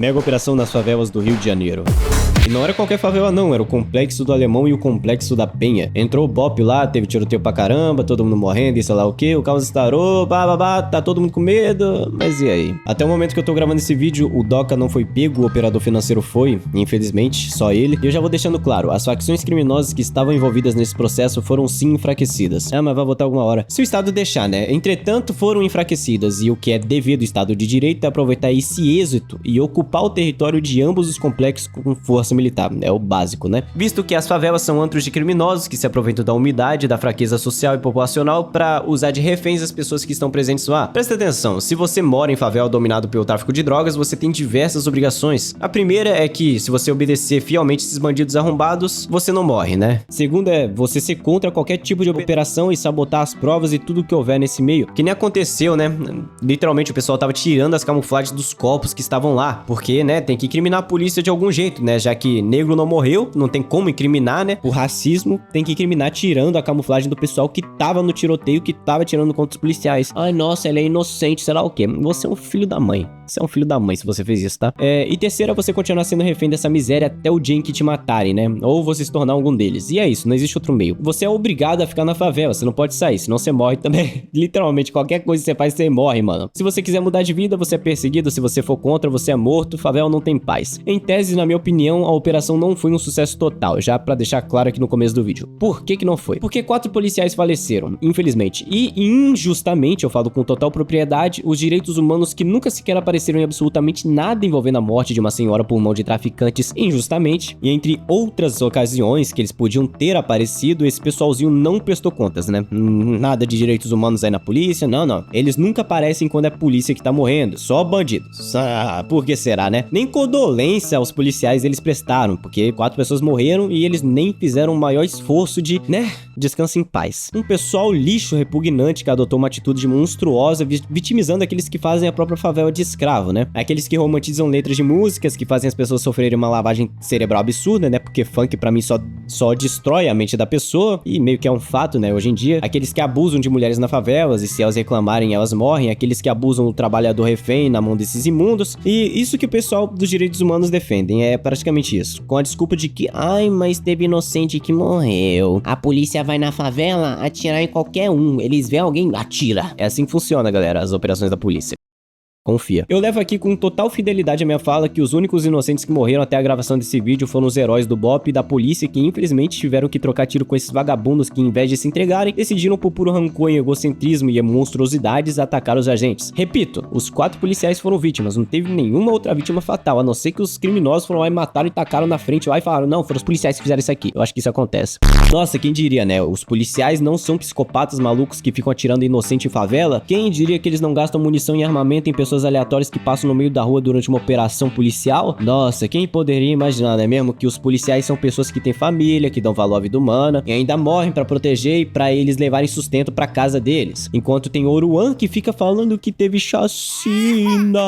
Mega operação nas favelas do Rio de Janeiro. E não era qualquer favela não, era o Complexo do Alemão e o Complexo da Penha. Entrou o BOPE lá, teve tiroteio pra caramba, todo mundo morrendo e sei lá o que, o caos estourou, bababá, tá todo mundo com medo, mas e aí? Até o momento que eu tô gravando esse vídeo, o Doca não foi pego, o operador financeiro foi, infelizmente, só ele. E eu já vou deixando claro, as facções criminosas que estavam envolvidas nesse processo foram sim enfraquecidas. Ah, mas vai voltar alguma hora. Se o Estado deixar, né? Entretanto, foram enfraquecidas e o que é devido ao Estado de Direito é aproveitar esse êxito e ocupar o território de ambos os complexos com força militar, é o básico, né? Visto que as favelas são antros de criminosos que se aproveitam da umidade, da fraqueza social e populacional pra usar de reféns as pessoas que estão presentes lá. Presta atenção, se você mora em favela dominado pelo tráfico de drogas, você tem diversas obrigações. A primeira é que, se você obedecer fielmente esses bandidos arrombados, você não morre, né? Segunda é você ser contra qualquer tipo de operação e sabotar as provas e tudo que houver nesse meio. Que nem aconteceu, né? Literalmente o pessoal tava tirando as camuflagens dos corpos que estavam lá, porque, né, tem que incriminar a polícia de algum jeito, né? Já que negro não morreu, não tem como incriminar, né? Por racismo, tem que incriminar tirando a camuflagem do pessoal que tava no tiroteio, que tava tirando contra os policiais. Ai, nossa, ele é inocente, sei lá o quê. Você é um filho da mãe. Você é um filho da mãe se você fez isso, tá? E terceira, você continuar sendo refém dessa miséria até o dia em que te matarem, né? Ou você se tornar algum deles. E é isso, não existe outro meio. Você é obrigado a ficar na favela, você não pode sair, senão você morre também. Literalmente, qualquer coisa que você faz, você morre, mano. Se você quiser mudar de vida, você é perseguido. Se você for contra, você é morto. Favela não tem paz. Em tese, na minha opinião, a operação não foi um sucesso total, já pra deixar claro aqui no começo do vídeo. Por que não foi? Porque 4 policiais faleceram, infelizmente. E injustamente, eu falo com total propriedade, os direitos humanos que nunca sequer apareceram em absolutamente nada envolvendo a morte de uma senhora por mão de traficantes injustamente, e entre outras ocasiões que eles podiam ter aparecido, esse pessoalzinho não prestou contas, né? Nada de direitos humanos aí na polícia, não. Eles nunca aparecem quando é a polícia que tá morrendo, só bandidos. Ah, por que será, né? Nem condolência aos policiais eles prestaram, porque 4 pessoas morreram e eles nem fizeram o maior esforço de, né, descanse em paz. Um pessoal lixo repugnante que adotou uma atitude monstruosa, vitimizando aqueles que fazem a própria favela de escravo, né? Aqueles que romantizam letras de músicas, que fazem as pessoas sofrerem uma lavagem cerebral absurda, né? Porque funk pra mim só destrói a mente da pessoa, e meio que é um fato, né, hoje em dia. Aqueles que abusam de mulheres nas favelas, e se elas reclamarem, elas morrem. Aqueles que abusam do trabalhador refém na mão desses imundos. E isso que o pessoal dos direitos humanos defendem, é praticamente isso. Com a desculpa de que, ai, mas teve inocente que morreu. A polícia vai na favela atirar em qualquer um. Eles veem alguém, atira. É assim que funciona, galera, as operações da polícia. Confia. Eu levo aqui com total fidelidade a minha fala que os únicos inocentes que morreram até a gravação desse vídeo foram os heróis do BOPE e da polícia que infelizmente tiveram que trocar tiro com esses vagabundos que, em vez de se entregarem, decidiram por puro rancor e egocentrismo e monstruosidades atacar os agentes. Repito, os 4 policiais foram vítimas, não teve nenhuma outra vítima fatal, a não ser que os criminosos foram lá e mataram e tacaram na frente lá e falaram, não, foram os policiais que fizeram isso aqui. Eu acho que isso acontece. Nossa, quem diria, né? Os policiais não são psicopatas malucos que ficam atirando inocente em favela? Quem diria que eles não gastam munição e armamento em pessoas aleatórias que passam no meio da rua durante uma operação policial? Nossa, quem poderia imaginar, não é mesmo? Que os policiais são pessoas que têm família, que dão valor à vida humana e ainda morrem pra proteger e pra eles levarem sustento pra casa deles. Enquanto tem Oruan que fica falando que teve chacina.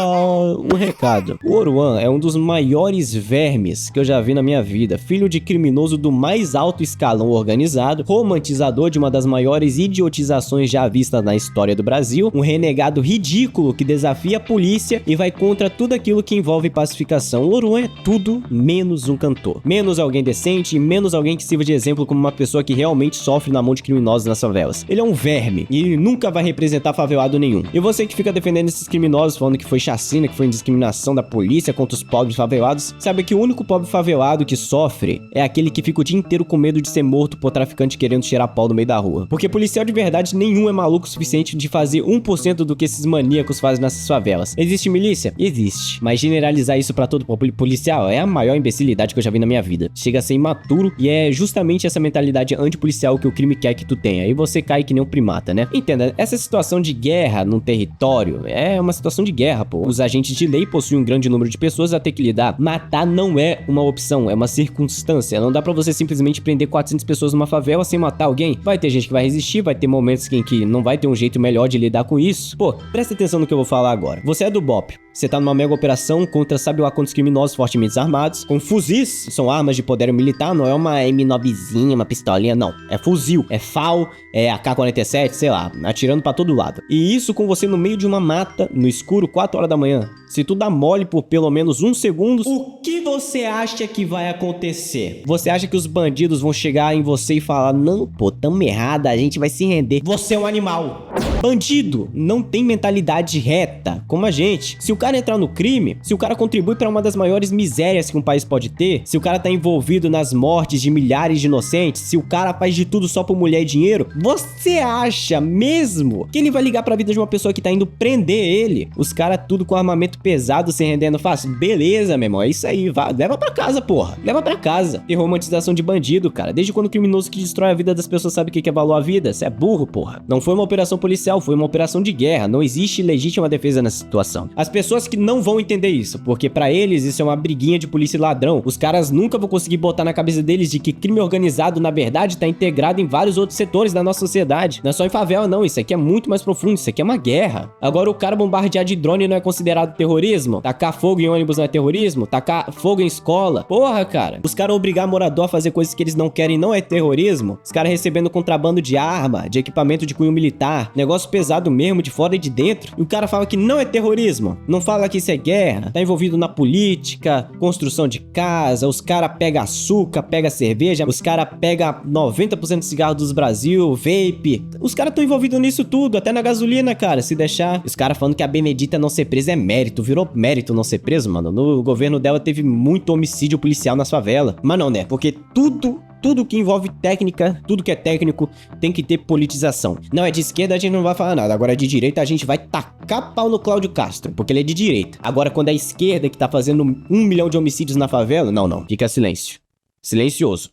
Um recado. O Oruan é um dos maiores vermes que eu já vi na minha vida. Filho de criminoso do mais alto escalão organizado, romantizador de uma das maiores idiotizações já vistas na história do Brasil, um renegado ridículo que desafia a polícia e vai contra tudo aquilo que envolve pacificação. O Oruan é tudo menos um cantor. Menos alguém decente e menos alguém que sirva de exemplo como uma pessoa que realmente sofre na mão de criminosos nas favelas. Ele é um verme e ele nunca vai representar favelado nenhum. E você que fica defendendo esses criminosos, falando que foi chacina, que foi discriminação da polícia contra os pobres favelados, sabe que o único pobre favelado que sofre é aquele que fica o dia inteiro com medo de ser morto por traficante querendo cheirar pau no meio da rua. Porque policial de verdade nenhum é maluco o suficiente de fazer 1% do que esses maníacos fazem nessas favelas. Existe milícia? Existe. Mas generalizar isso pra todo policial é a maior imbecilidade que eu já vi na minha vida. Chega a ser imaturo e é justamente essa mentalidade antipolicial que o crime quer que tu tenha. E você cai que nem um primata, né? Entenda, essa situação de guerra num território é uma situação de guerra, pô. Os agentes de lei possuem um grande número de pessoas a ter que lidar. Matar não é uma opção, é uma circunstância. Não dá pra você simplesmente prender 400 pessoas numa favela sem matar alguém. Vai ter gente que vai resistir, vai ter momentos em que não vai ter um jeito melhor de lidar com isso. Pô, presta atenção no que eu vou falar agora. agora. Você é do BOP. Você tá numa mega operação contra sabe lá quantos criminosos fortemente armados, com fuzis, são armas de poder militar, não é uma M9zinha, uma pistolinha, não. É fuzil, é FAL, é AK-47, sei lá, atirando pra todo lado. E isso com você no meio de uma mata, no escuro, 4 horas da manhã. Se tu dá mole por pelo menos 1 segundo, o que você acha que vai acontecer? Você acha que os bandidos vão chegar em você e falar, não, pô, tamo errado, a gente vai se render. Você é um animal. Bandido não tem mentalidade reta, como a gente. Se o cara entrar no crime, se o cara contribui para uma das maiores misérias que um país pode ter, se o cara tá envolvido nas mortes de milhares de inocentes, se o cara faz de tudo só por mulher e dinheiro, você acha mesmo que ele vai ligar pra vida de uma pessoa que tá indo prender ele? Os caras tudo com armamento pesado, se rendendo fácil? Beleza, meu irmão, é isso aí, vai, leva pra casa, porra. Leva pra casa. E romantização de bandido, cara. Desde quando o criminoso que destrói a vida das pessoas sabe o que é valor à vida? Você é burro, porra. Não foi uma operação policial, foi uma operação de guerra. Não existe legítima defesa nessa situação. As pessoas que não vão entender isso, porque pra eles isso é uma briguinha de polícia e ladrão. Os caras nunca vão conseguir botar na cabeça deles de que crime organizado, na verdade, tá integrado em vários outros setores da nossa sociedade. Não é só em favela, não. Isso aqui é muito mais profundo. Isso aqui é uma guerra. Agora, o cara bombardear de drone não é considerado terrorismo? Tacar fogo em ônibus não é terrorismo? Tacar fogo em escola? Porra, cara. Os caras obrigar morador a fazer coisas que eles não querem não é terrorismo? Os caras recebendo contrabando de arma, de equipamento de cunho militar, negócio pesado mesmo, de fora e de dentro. E o cara fala que não é terrorismo. Não fala que isso é guerra. Tá envolvido na política, construção de casa. Os caras pegam açúcar, pegam cerveja. Os caras pegam 90% do cigarro dos Brasil, vape. Os caras estão envolvidos nisso tudo, até na gasolina, cara, se deixar. Os caras falando que a Benedita não ser presa é mérito. Virou mérito não ser preso, mano. No governo dela teve muito homicídio policial nas favelas. Mas não, né? Porque tudo que envolve técnica, tudo que é técnico, tem que ter politização. Não é de esquerda, a gente não vai falar nada. Agora de direita, a gente vai tacar pau no Cláudio Castro, porque ele é de direita. Agora, quando é a esquerda que tá fazendo 1 milhão de homicídios na favela, não. Fica silêncio. Silencioso.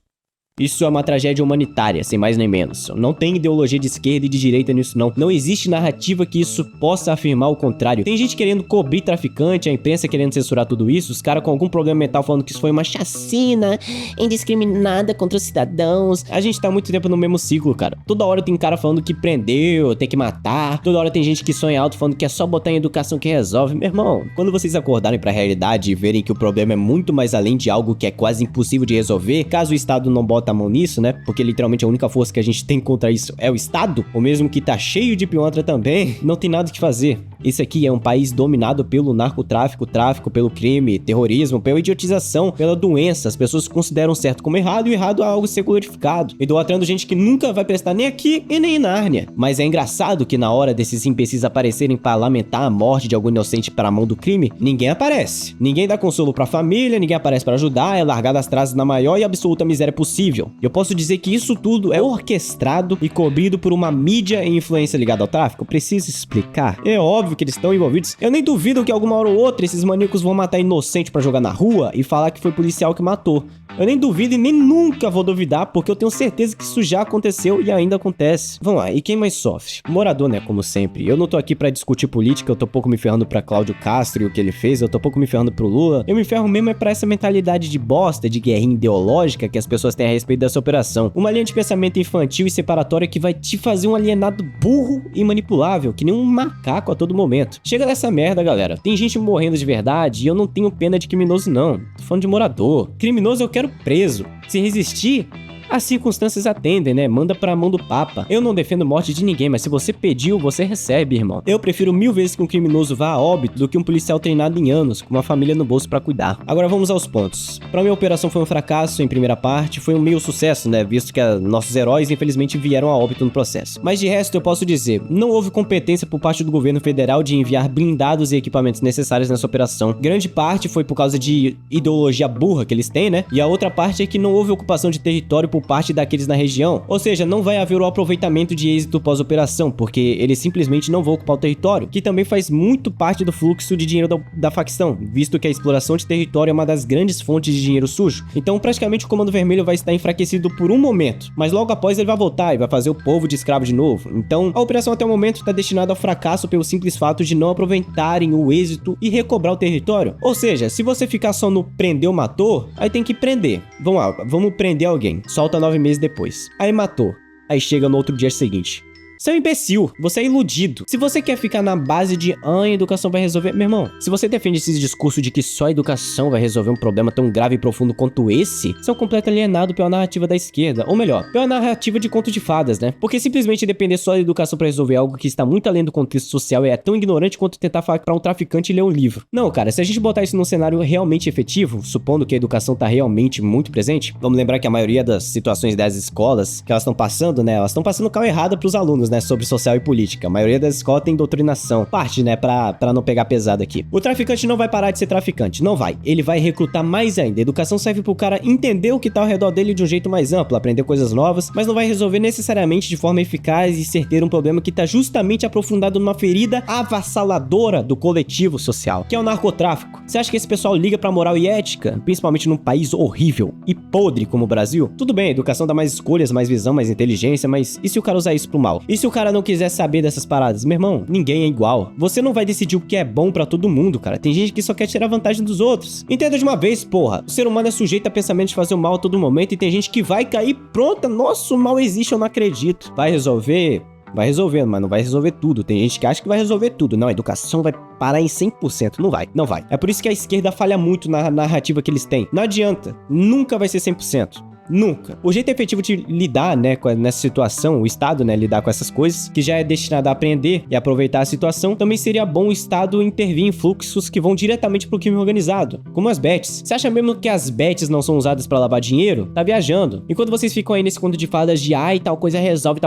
Isso é uma tragédia humanitária, sem mais nem menos. Não tem ideologia de esquerda e de direita nisso, não. Não existe narrativa que isso possa afirmar o contrário. Tem gente querendo cobrir traficante, a imprensa querendo censurar tudo isso, os caras com algum problema mental falando que isso foi uma chacina indiscriminada contra os cidadãos. A gente tá há muito tempo no mesmo ciclo, cara. Toda hora tem cara falando que prendeu, tem que matar. Toda hora tem gente que sonha alto falando que é só botar em educação que resolve. Meu irmão, quando vocês acordarem pra realidade e verem que o problema é muito mais além de algo que é quase impossível de resolver, caso o Estado não bota a mão nisso, né? Porque literalmente a única força que a gente tem contra isso é o Estado, ou mesmo que tá cheio de pilantra também, não tem nada o que fazer. Esse aqui é um país dominado pelo narcotráfico, tráfico, pelo crime, terrorismo, pela idiotização, pela doença. As pessoas consideram certo como errado e o errado é algo ser glorificado, idolatrando gente que nunca vai prestar nem aqui e nem em Nárnia. Mas é engraçado que na hora desses imbecis aparecerem para lamentar a morte de algum inocente para a mão do crime, ninguém aparece. Ninguém dá consolo pra família, ninguém aparece para ajudar, é largado às traças na maior e absoluta miséria possível. Eu posso dizer que isso tudo é orquestrado e cobrido por uma mídia e influência ligada ao tráfico? Preciso explicar? É óbvio que eles estão envolvidos. Eu nem duvido que alguma hora ou outra esses maníacos vão matar inocente pra jogar na rua e falar que foi policial que matou. Eu nem duvido e nem nunca vou duvidar, porque eu tenho certeza que isso já aconteceu e ainda acontece. Vamos lá, e quem mais sofre? Morador, né, como sempre. Eu não tô aqui pra discutir política, eu tô pouco me ferrando pra Cláudio Castro e o que ele fez, eu tô pouco me ferrando pro Lula. Eu me ferro mesmo é pra essa mentalidade de bosta, de guerrinha ideológica que as pessoas têm a respeito dessa operação. Uma linha de pensamento infantil e separatória que vai te fazer um alienado burro e manipulável, que nem um macaco a todo momento. Chega dessa merda, galera. Tem gente morrendo de verdade e eu não tenho pena de criminoso, não. Tô falando de morador. Criminoso eu quero preso. Se resistir, as circunstâncias atendem, né? Manda pra mão do Papa. Eu não defendo morte de ninguém, mas se você pediu, você recebe, irmão. Eu prefiro 1000 vezes que um criminoso vá a óbito do que um policial treinado em anos, com uma família no bolso pra cuidar. Agora vamos aos pontos. Pra mim, a operação foi um fracasso em primeira parte, foi um meio sucesso, né? Visto que nossos heróis, infelizmente, vieram a óbito no processo. Mas de resto, eu posso dizer, não houve competência por parte do governo federal de enviar blindados e equipamentos necessários nessa operação. Grande parte foi por causa de ideologia burra que eles têm, né? E a outra parte é que não houve ocupação de território por parte daqueles na região, ou seja, não vai haver o aproveitamento de êxito pós-operação, porque eles simplesmente não vão ocupar o território, que também faz muito parte do fluxo de dinheiro da facção, visto que a exploração de território é uma das grandes fontes de dinheiro sujo. Então praticamente o Comando Vermelho vai estar enfraquecido por um momento, mas logo após ele vai voltar e vai fazer o povo de escravo de novo. Então a operação até o momento está destinada ao fracasso pelo simples fato de não aproveitarem o êxito e recobrar o território. Ou seja, se você ficar só no prendeu, matou, aí tem que prender. Vamos lá, vamos prender alguém. Solta 9 meses depois. Aí matou. Aí chega no outro dia seguinte. Você é um imbecil, você é iludido. Se você quer ficar na base de a educação vai resolver, meu irmão, se você defende esse discurso de que só a educação vai resolver um problema tão grave e profundo quanto esse, você é um completo alienado pela narrativa da esquerda, ou melhor, pela narrativa de conto de fadas, né? Porque simplesmente depender só da educação pra resolver algo que está muito além do contexto social é tão ignorante quanto tentar falar pra um traficante ler um livro. Não, cara, se a gente botar isso num cenário realmente efetivo, supondo que a educação tá realmente muito presente, vamos lembrar que a maioria das situações das escolas que elas estão passando, né, elas estão passando cal errada pros alunos, né, sobre social e política. A maioria das escolas tem doutrinação. Parte, né, pra não pegar pesado aqui. O traficante não vai parar de ser traficante, não vai. Ele vai recrutar mais ainda. A educação serve pro cara entender o que tá ao redor dele de um jeito mais amplo, aprender coisas novas, mas não vai resolver necessariamente de forma eficaz e certeira um problema que tá justamente aprofundado numa ferida avassaladora do coletivo social, que é o narcotráfico. Você acha que esse pessoal liga pra moral e ética, principalmente num país horrível e podre como o Brasil? Tudo bem, a educação dá mais escolhas, mais visão, mais inteligência, mas e se o cara usar isso pro mal? E se o cara não quiser saber dessas paradas? Meu irmão, ninguém é igual. Você não vai decidir o que é bom pra todo mundo, cara. Tem gente que só quer tirar vantagem dos outros. Entenda de uma vez, porra. O ser humano é sujeito a pensamento de fazer o mal a todo momento e tem gente que vai cair pronta. Nossa, o mal existe, eu não acredito. Vai resolver? Vai resolvendo, mas não vai resolver tudo. Tem gente que acha que vai resolver tudo. Não, a educação vai parar em 100%. Não vai, não vai. É por isso que a esquerda falha muito na narrativa que eles têm. Não adianta. Nunca vai ser 100%. Nunca. O jeito efetivo de lidar, né, nessa situação, o Estado, né, lidar com essas coisas, que já é destinado a aprender e aproveitar a situação, também seria bom o Estado intervir em fluxos que vão diretamente pro crime organizado, como as bets. Você acha mesmo que as bets não são usadas pra lavar dinheiro? Tá viajando. Enquanto vocês ficam aí nesse conto de fadas de ai, tal coisa resolve,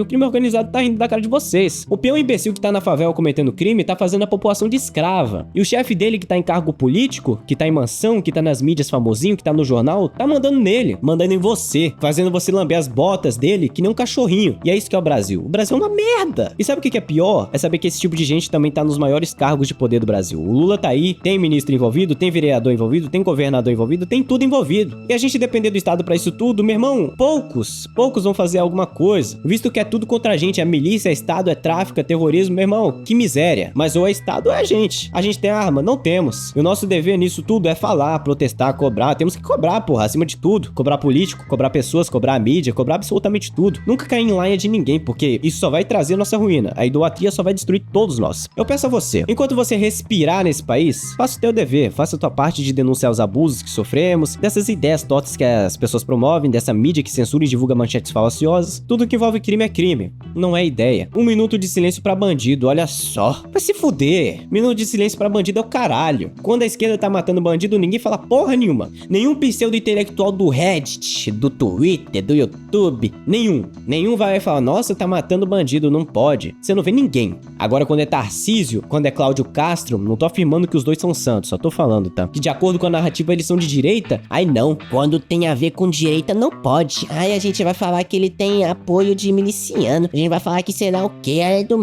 o crime organizado tá rindo da cara de vocês. O peão imbecil que tá na favela cometendo crime tá fazendo a população de escrava. E o chefe dele que tá em cargo político, que tá em mansão, que tá nas mídias famosinho, que tá no jornal, tá mandando nele. Mandando em você, fazendo você lamber as botas dele que nem um cachorrinho. E é isso que é o Brasil. O Brasil é uma merda. E sabe o que é pior? É saber que esse tipo de gente também tá nos maiores cargos de poder do Brasil. O Lula tá aí, tem ministro envolvido, tem vereador envolvido, tem governador envolvido, tem tudo envolvido. E a gente depender do Estado pra isso tudo, meu irmão, poucos vão fazer alguma coisa. Visto que é tudo contra a gente, é milícia, é Estado, é tráfico, é terrorismo, meu irmão, que miséria. Mas ou é Estado ou é a gente. A gente tem arma? Não temos. E o nosso dever nisso tudo é falar, protestar, cobrar. Temos que cobrar, porra, acima de tudo. Cobrar político, cobrar pessoas, cobrar a mídia, cobrar absolutamente tudo. Nunca cair em laia de ninguém, porque isso só vai trazer nossa ruína. A idolatria só vai destruir todos nós. Eu peço a você, enquanto você respirar nesse país, faça o teu dever, faça a tua parte de denunciar os abusos que sofremos, dessas ideias tortas que as pessoas promovem, dessa mídia que censura e divulga manchetes falaciosas. Tudo que envolve crime é crime, não é ideia. 1 minuto de silêncio pra bandido, olha só. Vai se fuder. Minuto de silêncio pra bandido é o caralho. Quando a esquerda tá matando bandido, ninguém fala porra nenhuma. Nenhum pseudo-intelectual do Reddit, do Twitter, do YouTube, nenhum vai falar, nossa, tá matando bandido, não pode. Você não vê ninguém. Agora, quando é Tarcísio, quando é Cláudio Castro, não tô afirmando que os dois são santos, só tô falando, tá? Que de acordo com a narrativa eles são de direita, ai não, quando tem a ver com direita não pode. Ai, a gente vai falar que ele tem apoio de miliciano, a gente vai falar que será o quê? É do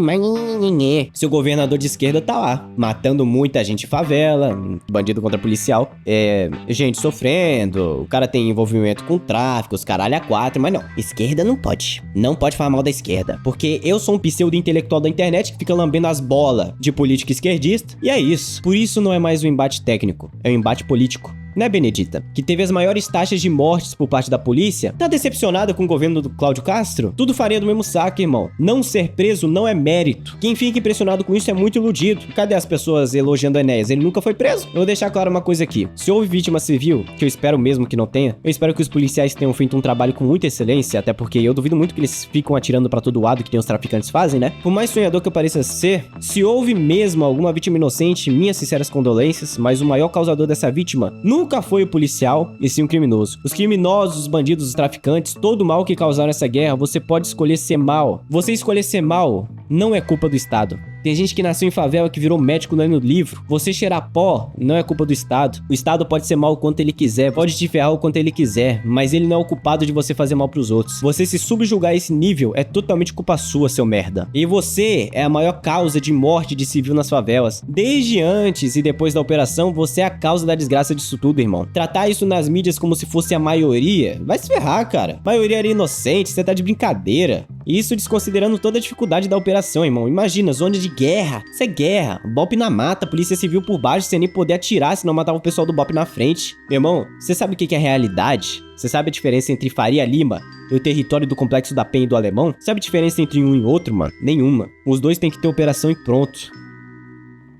seu governador de esquerda tá lá, matando muita gente em favela, bandido contra policial, gente sofrendo, o cara tem envolvimento com tráfico, os caralho a 4, mas não, esquerda não pode. Não pode falar mal da esquerda, porque eu sou um pseudo-intelectual da internet que fica lambendo as bolas de político esquerdista, e é isso. Por isso não é mais um embate técnico, é um embate político. Né, Benedita? Que teve as maiores taxas de mortes por parte da polícia? Tá decepcionada com o governo do Cláudio Castro? Tudo faria do mesmo saco, irmão. Não ser preso não é mérito. Quem fica impressionado com isso é muito iludido. Cadê as pessoas elogiando Enéas? Ele nunca foi preso? Eu vou deixar claro uma coisa aqui. Se houve vítima civil, que eu espero mesmo que não tenha, eu espero que os policiais tenham feito um trabalho com muita excelência, até porque eu duvido muito que eles ficam atirando pra todo lado que tem os traficantes fazem, né? Por mais sonhador que eu pareça ser, se houve mesmo alguma vítima inocente, minhas sinceras condolências, mas o maior causador dessa vítima nunca foi o policial, e sim o criminoso. Os criminosos, os bandidos, os traficantes, todo o mal que causaram essa guerra, você pode escolher ser mal. Você escolher ser mal não é culpa do Estado. Tem gente que nasceu em favela que virou médico lendo livro. Você cheirar pó não é culpa do Estado. O Estado pode ser mal o quanto ele quiser, pode te ferrar o quanto ele quiser, mas ele não é o culpado de você fazer mal pros outros. Você se subjugar a esse nível é totalmente culpa sua, seu merda. E você é a maior causa de morte de civil nas favelas. Desde antes e depois da operação, você é a causa da desgraça disso tudo, irmão. Tratar isso nas mídias como se fosse a maioria, vai se ferrar, cara. A maioria era inocente, você tá de brincadeira. E isso desconsiderando toda a dificuldade da operação operação, irmão. Imagina, zona de guerra. Isso é guerra. BOP na mata, polícia civil por baixo, sem nem poder atirar, senão matava o pessoal do BOP na frente. Meu irmão, você sabe o que é realidade? Você sabe a diferença entre Faria Lima e o território do Complexo da Penha e do Alemão? Sabe a diferença entre um e outro, mano? Nenhuma. Os dois têm que ter operação e pronto.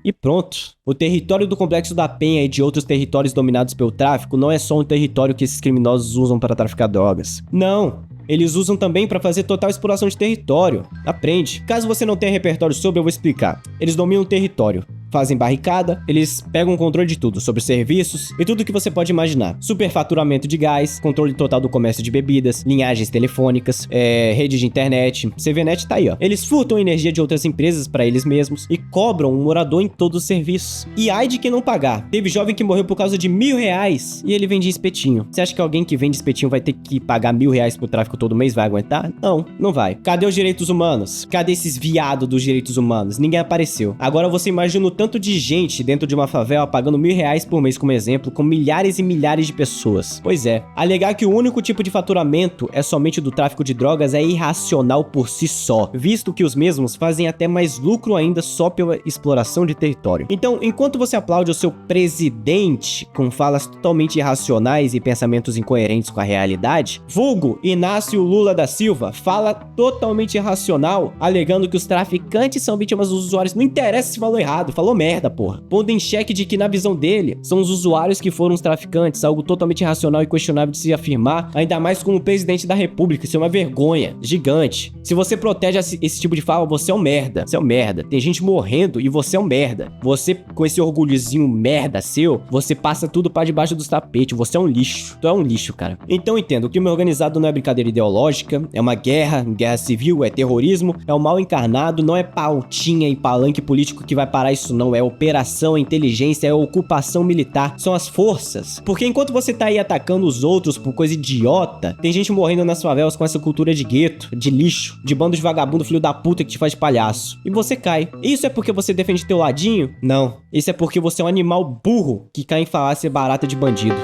E pronto. O território do Complexo da Penha e de outros territórios dominados pelo tráfico não é só um território que esses criminosos usam para traficar drogas. Não. Eles usam também para fazer total exploração de território. Aprende. Caso você não tenha repertório sobre, eu vou explicar. Eles dominam o território. Fazem barricada, eles pegam o controle de tudo, sobre serviços e tudo que você pode imaginar. Superfaturamento de gás, controle total do comércio de bebidas, linhagens telefônicas, rede de internet, CVNet tá aí, ó. Eles furtam energia de outras empresas para eles mesmos e cobram um morador em todos os serviços. E ai de quem não pagar. Teve jovem que morreu por causa de R$1.000 e ele vendia espetinho. Você acha que alguém que vende espetinho vai ter que pagar R$1.000 pro tráfico todo mês? Vai aguentar? Não, não vai. Cadê os direitos humanos? Cadê esses viados dos direitos humanos? Ninguém apareceu. Agora você imagina o tanto de gente dentro de uma favela pagando R$1.000 por mês como exemplo, com milhares e milhares de pessoas. Pois é, alegar que o único tipo de faturamento é somente do tráfico de drogas é irracional por si só, visto que os mesmos fazem até mais lucro ainda só pela exploração de território. Então, enquanto você aplaude o seu presidente com falas totalmente irracionais e pensamentos incoerentes com a realidade, vulgo Inácio Lula da Silva fala totalmente irracional, alegando que os traficantes são vítimas dos usuários. Não interessa se falou errado, falou merda, porra. Pondo em xeque de que, na visão dele, são os usuários que foram os traficantes, algo totalmente irracional e questionável de se afirmar, ainda mais como presidente da república. Isso é uma vergonha gigante. Se você protege esse tipo de fala, você é um merda. Você é um merda. Tem gente morrendo e você é um merda. Você, com esse orgulhozinho merda seu, você passa tudo pra debaixo dos tapetes. Você é um lixo. Tu é um lixo, cara. Então entendo, o crime organizado não é brincadeira ideológica, é uma guerra civil, é terrorismo, é o mal encarnado, não é pautinha e palanque político que vai parar isso não. É operação, é inteligência, é ocupação militar. São as forças. Porque enquanto você tá aí atacando os outros por coisa idiota, tem gente morrendo nas favelas com essa cultura de gueto, de lixo, de bando de vagabundo filho da puta que te faz de palhaço. E você cai. Isso é porque você defende teu ladinho? Não. Isso é porque você é um animal burro que cai em falácia barata de bandido.